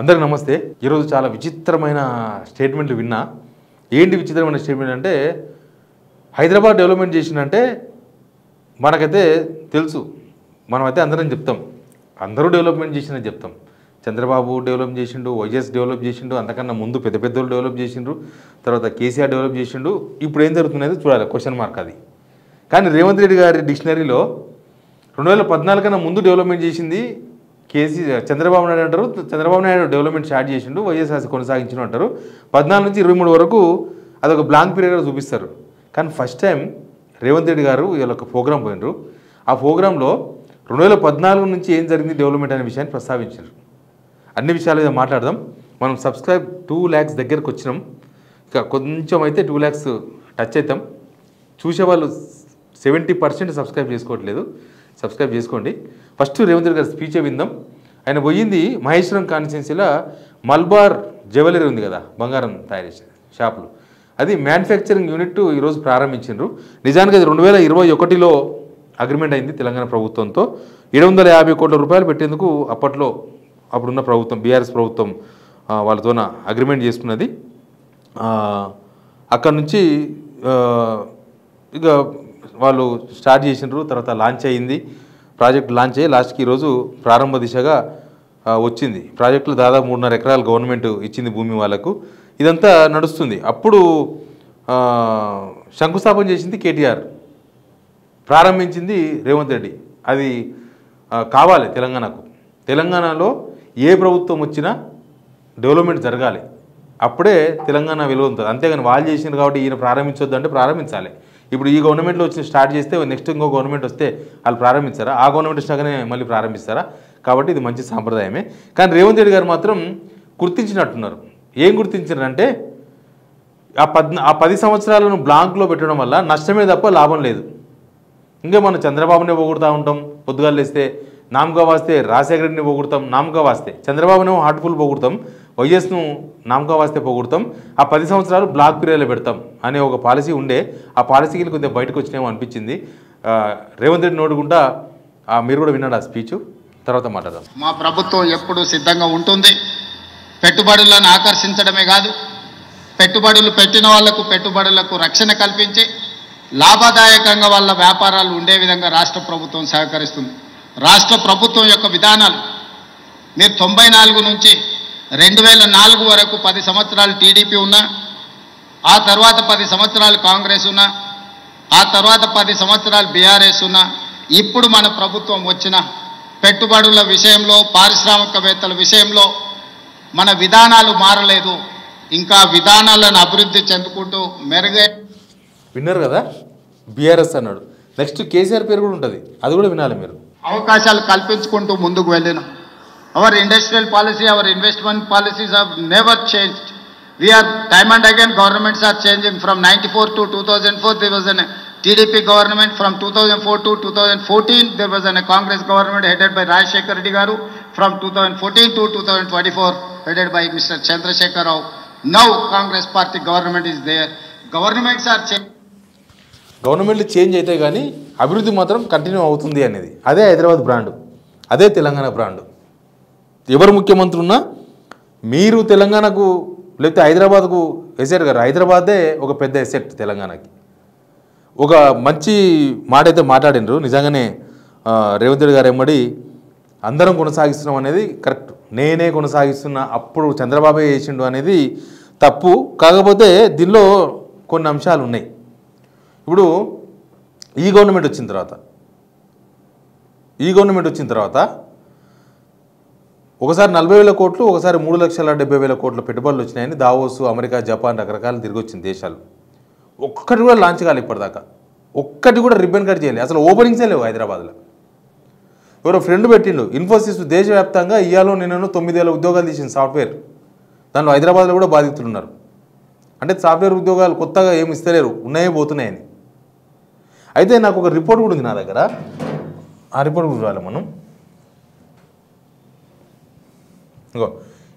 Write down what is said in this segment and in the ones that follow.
అందరికీ నమస్తే. ఈరోజు చాలా విచిత్రమైన స్టేట్మెంట్లు విన్నా. ఏంటి విచిత్రమైన స్టేట్మెంట్ అంటే, హైదరాబాద్ డెవలప్మెంట్ చేసిందంటే మనకైతే తెలుసు, మనమైతే అందరం చెప్తాం, అందరూ డెవలప్మెంట్ చేసిందని చెప్తాం. చంద్రబాబు డెవలప్ చేసిండు, వైఎస్ డెవలప్ చేసిండు, అంతకన్నా ముందు పెద్ద పెద్దోళ్ళు డెవలప్ చేసిండ్రు, తర్వాత కేసీఆర్ డెవలప్ చేసిండు. ఇప్పుడు ఏం జరుగుతున్నది చూడాలి, క్వశ్చన్ మార్క్ అది. కానీ రేవంత్ రెడ్డి గారి డిక్షనరీలో 2014 కన్నా ముందు డెవలప్మెంట్ చేసింది చంద్రబాబు నాయుడు అంటారు. చంద్రబాబు నాయుడు డెవలప్మెంట్ స్టార్ట్ చేసిండు, వైఎస్ఆర్ కొనసాగించిన అంటారు. 14 నుంచి 23 వరకు అదొక బ్లాంక్ పీరియడ్గా చూపిస్తారు. కానీ ఫస్ట్ టైం రేవంత్ రెడ్డి గారు వీళ్ళ ఒక ప్రోగ్రాం పోయినరు. ఆ ప్రోగ్రాంలో 2014 నుంచి ఏం జరిగింది డెవలప్మెంట్ అనే విషయాన్ని ప్రస్తావించారు. అన్ని విషయాల మీద మాట్లాడదాం. మనం సబ్స్క్రైబ్ 2 lakhs దగ్గరకు వచ్చినాం. ఇక కొంచెం అయితే 2 lakhs టచ్ అవుతాం. చూసేవాళ్ళు 70% సబ్స్క్రైబ్ చేసుకోవట్లేదు, సబ్స్క్రైబ్ చేసుకోండి. ఫస్ట్ రేవంత్ రెడ్డి గారి స్పీచే విందాం. ఆయన పోయింది మహేశ్వరం కాన్స్టిట్యున్సీలో మల్బార్ జ్యువెలరీ ఉంది కదా, బంగారం తయారు చేసే షాపులు, అది మ్యానుఫ్యాక్చరింగ్ యూనిట్ ఈరోజు ప్రారంభించారు. నిజానికి అది 2021లో అగ్రిమెంట్ అయింది తెలంగాణ ప్రభుత్వంతో. 750 కోట్ల రూపాయలు పెట్టేందుకు అప్పుడున్న ప్రభుత్వం, బీఆర్ఎస్ ప్రభుత్వం వాళ్ళతోన అగ్రిమెంట్ చేసుకున్నది. అక్కడ నుంచి ఇక వాళ్ళు స్టార్ట్ చేసినారు. తర్వాత లాంచ్ అయ్యింది, ప్రాజెక్ట్ లాంచ్ అయ్యి లాస్ట్కి ఈరోజు ప్రారంభ దిశగా వచ్చింది. ప్రాజెక్టులు దాదాపు 3.5 ఎకరాలు గవర్నమెంట్ ఇచ్చింది భూమి వాళ్ళకు. ఇదంతా నడుస్తుంది. అప్పుడు శంకుస్థాపన చేసింది కేటీఆర్, ప్రారంభించింది రేవంత్ రెడ్డి. అది కావాలి తెలంగాణకు. తెలంగాణలో ఏ ప్రభుత్వం వచ్చినా డెవలప్మెంట్ జరగాలి, అప్పుడే తెలంగాణ విలువ ఉంటుంది. అంతేగాని వాళ్ళు చేసినారు కాబట్టి ఈయన ప్రారంభించొద్దు అంటే ప్రారంభించాలి. ఇప్పుడు ఈ గవర్నమెంట్లో వచ్చి స్టార్ట్ చేస్తే నెక్స్ట్ ఇంకో గవర్నమెంట్ వస్తే వాళ్ళు ప్రారంభించారా? ఆ గవర్నమెంట్ వచ్చినాకనే మళ్ళీ ప్రారంభిస్తారా? కాబట్టి ఇది మంచి సాంప్రదాయమే. కానీ రేవంత్ రెడ్డి గారు మాత్రం గుర్తించినట్టున్నారు. ఏం గుర్తించారంటే, ఆ 10 సంవత్సరాలను బ్లాంక్లో పెట్టడం వల్ల నష్టమే తప్ప లాభం లేదు. ఇంకా మనం చంద్రబాబునే పొగుడుతూ ఉంటాం, పొద్దుగాలు లేస్తే నామకా వాస్తే రాజశేఖర రెడ్డిని పొగుడుతాం, నామకా వాస్తే చంద్రబాబునేమో హార్ట్ఫుల్ పొగుడుతాం, వైఎస్ను నామకా వాస్తే పొగుడుతాం. ఆ 10 సంవత్సరాలు బ్లాక్ పీరియడ్లో పెడతాం అనే ఒక పాలసీ ఉండే. ఆ పాలసీకి కొద్దిగా బయటకు వచ్చినేమో అనిపించింది. రేవంత్ రెడ్డి నోడుకుంటా మీరు కూడా విన్నాడు ఆ స్పీచ్, తర్వాత మాట్లాడదాం. మా ప్రభుత్వం ఎప్పుడు సిద్ధంగా ఉంటుంది. పెట్టుబడులను ఆకర్షించడమే కాదు, పెట్టుబడులు పెట్టిన పెట్టుబడులకు రక్షణ కల్పించి లాభదాయకంగా వాళ్ళ వ్యాపారాలు ఉండే విధంగా రాష్ట్ర ప్రభుత్వం సహకరిస్తుంది. రాష్ట్ర ప్రభుత్వం యొక్క విధానాలు మీరు 94 నుంచి 2004 వరకు 10 సంవత్సరాలు టీడీపీ ఉన్నా, ఆ తర్వాత 10 సంవత్సరాలు కాంగ్రెస్ ఉన్నా, ఆ తర్వాత 10 సంవత్సరాలు బీఆర్ఎస్ ఉన్నా, ఇప్పుడు మన ప్రభుత్వం వచ్చిన పెట్టుబడుల విషయంలో, పారిశ్రామికవేత్తల విషయంలో మన విధానాలు మారలేదు. ఇంకా విధానాలను అభివృద్ధి చెందుకుంటూ విన్నారు కదా, బీఆర్ఎస్ అన్నాడు. నెక్స్ట్ కేసీఆర్ పేరు కూడా ఉంటుంది, అది కూడా వినాలి మీరు. అవకాశాలు కల్పించుకుంటూ ముందుకు వెళ్ళినాం. Our industrial policy, our investment policies have never changed. We are time and again governments are changing. From 94 to 2004 there was a TDP government. From 2004 to 2014 there was a Congress government headed by Rajshekar Reddy garu. From 2014 to 2024 headed by Mr. Chandrasekhar Rao. Now Congress party government is there. Governments are changing. గవర్నమెంట్లు change అయితే కానీ అభివృద్ధి మాత్రం continue అవుతుంది అనేది. అదే Hyderabad brand, అదే Telangana brand. ఎవరు ముఖ్యమంత్రి ఉన్నా మీరు తెలంగాణకు లేకపోతే హైదరాబాద్కు ఎసెట్ గారు, హైదరాబాదే ఒక పెద్ద ఎసెట్ తెలంగాణకి. ఒక మంచి మాట అయితే మాట్లాడినరు. నిజంగానే రేవంత్ రెడ్డి గారు ఎమ్మడి అందరం కొనసాగిస్తున్నాం అనేది కరెక్ట్. నేనే కొనసాగిస్తున్నా, అప్పుడు చంద్రబాబే చేసిండు అనేది తప్పు. కాకపోతే దీనిలో కొన్ని అంశాలు ఉన్నాయి. ఇప్పుడు ఈ గవర్నమెంట్ వచ్చిన తర్వాత ఒకసారి 40,000 కోట్లు, ఒకసారి 3,70,000 కోట్ల పెట్టుబడులు వచ్చినాయని దావోస్, అమెరికా, జపాన్ రకరకాలు తిరిగి వచ్చింది దేశాలు. ఒక్కటి కూడా లాంచ్ కావాలి ఇప్పటిదాకా, ఒక్కటి కూడా రిబ్బన్ కట్ చేయాలి. అసలు ఓపెనింగ్సే లేవు హైదరాబాద్లో. ఎవరో ఫ్రెండ్ పెట్టిండు, ఇన్ఫోసిస్ దేశవ్యాప్తంగా ఇయ్యాలో నేను 9,000 ఉద్యోగాలు తీసింది సాఫ్ట్వేర్. దానిలో హైదరాబాద్లో కూడా బాధితులు ఉన్నారు. అంటే సాఫ్ట్వేర్ ఉద్యోగాలు కొత్తగా ఏమి ఇస్తలేరు, ఉన్నాయే పోతున్నాయని. అయితే నాకు ఒక రిపోర్ట్ కూడా ఉంది నా దగ్గర, ఆ రిపోర్ట్ కూడా చూడాలి మనం. ఇంకో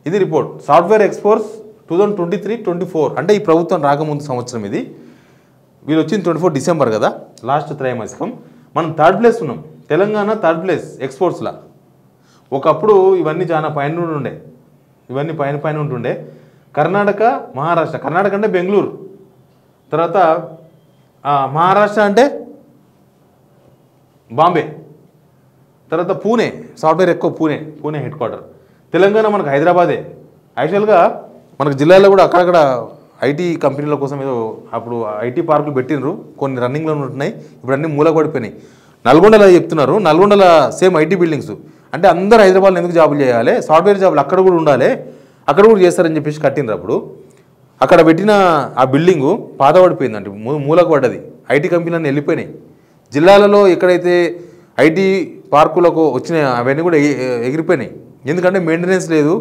ఇది రిపోర్ట్, సాఫ్ట్వేర్ ఎక్స్పోర్ట్స్ 2023-24, అంటే ఈ ప్రభుత్వం రాకముందు సంవత్సరం ఇది. వీళ్ళు వచ్చింది 24 డిసెంబర్ కదా, లాస్ట్ త్రైమాసికం. మనం 3rd ప్లేస్ ఉన్నాం, తెలంగాణ 3rd ప్లేస్ ఎక్స్పోర్ట్స్లో. ఒకప్పుడు ఇవన్నీ చాలా పైన ఉండే, ఇవన్నీ పైన పైన ఉంటుండే. కర్ణాటక, మహారాష్ట్ర. కర్ణాటక అంటే బెంగళూరు, తర్వాత మహారాష్ట్ర అంటే బాంబే, తర్వాత పూణే. సాఫ్ట్వేర్ ఎక్కువ పూణే హెడ్ క్వార్టర్. తెలంగాణ మనకు హైదరాబాదే. యాక్చువల్గా మనకు జిల్లాలో కూడా అక్కడక్కడ ఐటీ కంపెనీల కోసం ఏదో అప్పుడు ఐటీ పార్కులు పెట్టినరు, కొన్ని రన్నింగ్లో ఉంటున్నాయి, ఇప్పుడు అన్నీ మూలపడిపోయినాయి. నల్గొండలో చెప్తున్నారు, నల్గొండలో సేమ్ ఐటీ బిల్డింగ్స్. అంటే అందరూ హైదరాబాద్లో ఎందుకు జాబులు చేయాలి, సాఫ్ట్వేర్ జాబులు అక్కడ కూడా ఉండాలి, అక్కడ కూడా చేస్తారని చెప్పేసి కట్టినరు. అప్పుడు అక్కడ పెట్టిన ఆ బిల్డింగు పాతపడిపోయింది, అంటే మూలకు పడ్డది. ఐటీ కంపెనీలన్నీ వెళ్ళిపోయినాయి. జిల్లాలలో ఎక్కడైతే ఐటీ పార్కులకు వచ్చినాయి అవన్నీ కూడా ఎగిరిపోయినాయి. ఎందుకంటే మెయింటెనెన్స్ లేదు,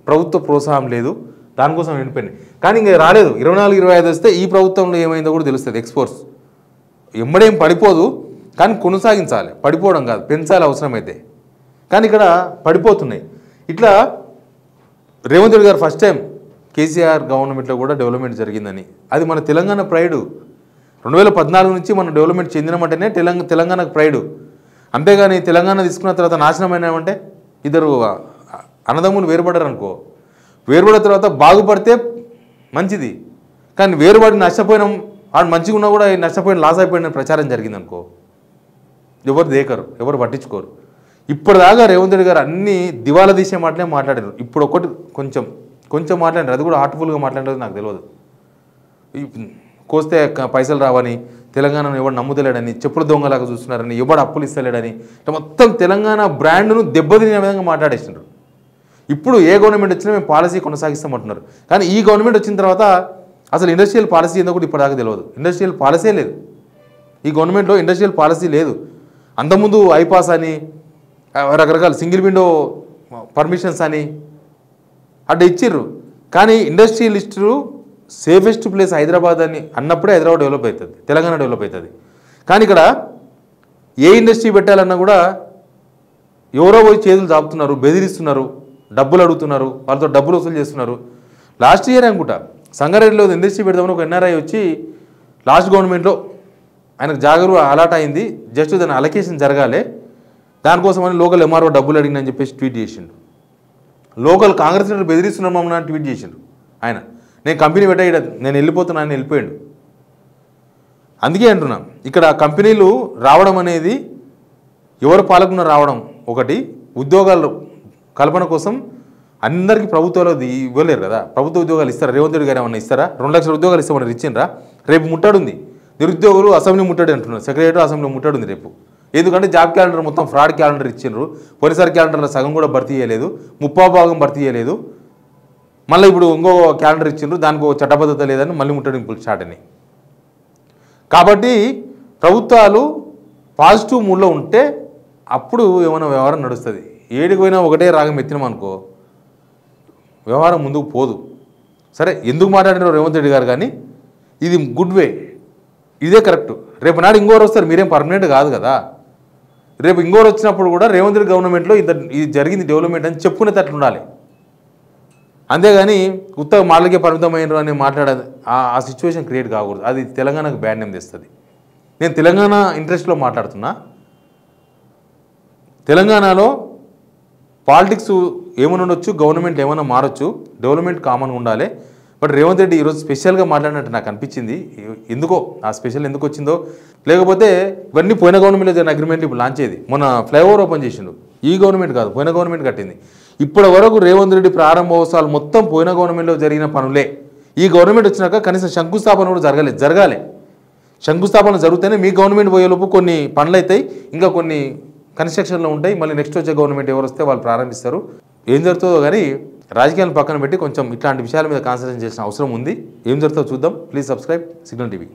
ప్రభుత్వ ప్రోత్సాహం లేదు, దానికోసం వెళ్ళిపోయినాయి. కానీ ఇంకా రాలేదు. 24-25 వస్తే ఈ ప్రభుత్వంలో ఏమైందో కూడా తెలుస్తుంది. ఎక్స్పోర్ట్స్ ఎమ్మడేం పడిపోదు, కానీ కొనసాగించాలి, పడిపోవడం కాదు, పెంచాలి అవసరమైతే. కానీ ఇక్కడ పడిపోతున్నాయి. ఇట్లా రేవంత్ రెడ్డి గారు ఫస్ట్ టైం కేసీఆర్ గవర్నమెంట్లో కూడా డెవలప్మెంట్ జరిగిందని, అది మన తెలంగాణ ప్రైడు. 2014 నుంచి మనం డెవలప్మెంట్ చెందినమంటేనే తెలంగాణకు ప్రైడు. అంతేగాని తెలంగాణ తీసుకున్న తర్వాత నాశనమైనామంటే ఇద్దరు అన్నదమ్ములు వేరుపడ్డారు అనుకో, వేరుపడిన తర్వాత బాగుపడితే మంచిది, కానీ వేరుపడి నష్టపోయినాం, వాడు మంచిగా ఉన్నా కూడా నష్టపోయిన లాస్ అయిపోయిన ప్రచారం జరిగింది అనుకో, ఎవరు దేకరు, ఎవరు పట్టించుకోరు. ఇప్పటిదాకా రేవంత్ రెడ్డి గారు అన్ని దివాలా తీసే మాటలే మాట్లాడారు. ఇప్పుడు ఒకటి కొంచెం మాట్లాడారు, అది కూడా హార్ట్ఫుల్గా మాట్లాడేది నాకు తెలియదు. కోస్తే పైసలు రావని, తెలంగాణను ఎవడు నమ్ముతలేడని, చెప్పుల దొంగలాగా చూస్తున్నారని, ఎవడు అప్పులు ఇస్తలేడని, ఇట్లా మొత్తం తెలంగాణ బ్రాండ్ను దెబ్బతినే విధంగా మాట్లాడేస్తున్నారు. ఇప్పుడు ఏ గవర్నమెంట్ వచ్చినా మేము పాలసీ కొనసాగిస్తామంటున్నారు. కానీ ఈ గవర్నమెంట్ వచ్చిన తర్వాత అసలు ఇండస్ట్రియల్ పాలసీ ఏందో కూడా ఇప్పటిదాకా తెలియదు. ఇండస్ట్రియల్ పాలసీ లేదు ఈ గవర్నమెంట్లో, ఇండస్ట్రియల్ పాలసీ లేదు. అంతకుముందు ఐపాస్ అని రకరకాల సింగిల్ విండో పర్మిషన్స్ అని అట్లా ఇచ్చిర్రు. కానీ ఇండస్ట్రియలిస్టులు సేఫెస్ట్ ప్లేస్ హైదరాబాద్ అని అన్నప్పుడే హైదరాబాద్ డెవలప్ అవుతుంది, తెలంగాణ డెవలప్ అవుతుంది. కానీ ఇక్కడ ఏ ఇండస్ట్రీ పెట్టాలన్నా కూడా ఎవరో పోయి చేతులు చాపుతున్నారు, బెదిరిస్తున్నారు, డబ్బులు అడుగుతున్నారు, వాళ్ళతో డబ్బులు వసూలు చేస్తున్నారు. లాస్ట్ ఇయర్ అనుకుంటా సంగారెడ్డిలో ఇండస్ట్రీ పెడదామని ఒక ఎన్ఆర్ఐ వచ్చి లాస్ట్ గవర్నమెంట్లో ఆయనకు జాగరు అలాట్ అయింది, జస్ట్ దాని అలొకేషన్ జరగాలి, దానికోసమని లోకల్ ఎంఆర్ఓ డబ్బులు అడిగిందని చెప్పేసి ట్వీట్ చేసిండు. లోకల్ కాంగ్రెస్ లీడర్ బెదిరిస్తున్నాం మమ్మల్ని ట్వీట్ చేసిండు ఆయన. నేను కంపెనీ పెట్టాడు, నేను వెళ్ళిపోతున్నా అని వెళ్ళిపోయాడు. అందుకే అంటున్నాం, ఇక్కడ కంపెనీలు రావడం అనేది ఎవరు పాలకున్న రావడం ఒకటి, ఉద్యోగాలు కల్పన కోసం అందరికీ ప్రభుత్వాలు ఇవ్వలేరు కదా. ప్రభుత్వ ఉద్యోగాలు ఇస్తారా? రేవంత్ రెడ్డి గారు ఏమన్నా ఇస్తారా? 2 లక్షల ఉద్యోగాలు ఇస్తామని ఇచ్చిండ్రా? రేపు ముట్టడుంది, నిరుద్యోగులు అసెంబ్లీ ముట్టడి అంటున్నారు, సెక్రటరీ అసెంబ్లీ ముట్టడుంది రేపు. ఎందుకంటే జాబ్ క్యాలెండర్ మొత్తం ఫ్రాడ్ క్యాలెండర్ ఇచ్చిండ్రు. పోయినసారి క్యాలెండర్లో సగం కూడా భర్తీ చేయలేదు, 30% భర్తీ చేయలేదు. మళ్ళీ ఇప్పుడు ఇంకో క్యాలెండర్ ఇచ్చిండ్రు, దానికి ఒక చట్టబద్ధత లేదని మళ్ళీ ముట్టడింపులు స్టార్ట్ అయినాయి. కాబట్టి ప్రభుత్వాలు పాజిటివ్ మూడ్లో ఉంటే అప్పుడు ఏమైనా వ్యవహారం నడుస్తుంది. ఏడికి పోయినా ఒకటే రాగం ఎత్తినాం అనుకో, వ్యవహారం ముందుకు పోదు. సరే, ఎందుకు మాట్లాడినారు రేవంత్ రెడ్డి గారు, కానీ ఇది గుడ్ వే, ఇదే కరెక్ట్. రేపు నాడు ఇంకోరు వస్తారు, మీరేం పర్మనెంట్ కాదు కదా. రేపు ఇంకోరు వచ్చినప్పుడు కూడా రేవంత్ రెడ్డి గవర్నమెంట్లో ఇది జరిగింది డెవలప్మెంట్ అని చెప్పుకునేటట్లు ఉండాలి. అంతేగాని ఉత్తగా మాటలకే పరిమితమైనరు అని మాట్లాడేది ఆ సిచ్యువేషన్ క్రియేట్ కాకూడదు. అది తెలంగాణకు బ్యాడ్ నేమ్ తెస్తుంది. నేను తెలంగాణ ఇంట్రెస్ట్లో మాట్లాడుతున్నా. తెలంగాణలో పాలిటిక్స్ ఏమైనా ఉండొచ్చు, గవర్నమెంట్ ఏమైనా మారచ్చు, డెవలప్మెంట్ కామన్గా ఉండాలి. బట్ రేవంత్ రెడ్డి ఈరోజు స్పెషల్గా మాట్లాడినట్టు నాకు అనిపించింది. ఎందుకో ఆ స్పెషల్ ఎందుకు వచ్చిందో, లేకపోతే ఇవన్నీ పోయిన గవర్నమెంట్లో జరిగిన అగ్రిమెంట్ ఇప్పుడు లాంచ్ అయ్యేది. మొన్న ఫ్లైఓవర్ ఓపెన్ చేసిండు, ఈ గవర్నమెంట్ కాదు, పోయిన గవర్నమెంట్ కట్టింది. ఇప్పటి వరకు రేవంత్ రెడ్డి ప్రారంభోత్సవాలు మొత్తం పోయిన గవర్నమెంట్లో జరిగిన పనులే. ఈ గవర్నమెంట్ వచ్చినాక కనీసం శంకుస్థాపన కూడా జరగాలి. శంకుస్థాపన జరిగితేనే మీ గవర్నమెంట్ పోయేలోపు కొన్ని పనులు అవుతాయి, ఇంకా కొన్ని కన్స్ట్రక్షన్లో ఉంటాయి. మళ్ళీ నెక్స్ట్ వచ్చే గవర్నమెంట్ ఎవరు వస్తే వాళ్ళు ప్రారంభిస్తారు. ఏం జరుగుతుందో కానీ రాజకీయాలను పక్కన పెట్టి కొంచెం ఇట్లాంటి విషయాల మీద కాన్సన్ట్రేషన్ చేసిన అవసరం ఉంది. ఏం జరుగుతుందో చూద్దాం. Please subscribe signal TV.